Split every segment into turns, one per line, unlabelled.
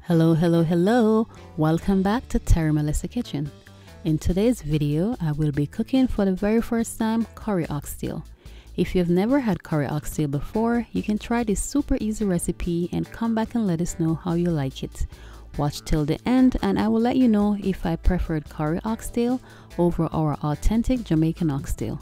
Hello, hello, hello. Welcome back to TerryMelissaKitchen. In today's video, I will be cooking for the very first time curry oxtail. If you've never had curry oxtail before, you can try this super easy recipe and come back and let us know how you like it. Watch till the end and I will let you know if I preferred curry oxtail over our authentic Jamaican oxtail.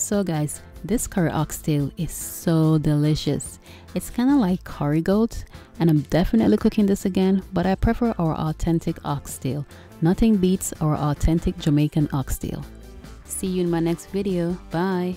So guys, this curry oxtail is so delicious. It's kind of like curry goat, and I'm definitely cooking this again, but I prefer our authentic oxtail. Nothing beats our authentic Jamaican oxtail. See you in my next video. Bye.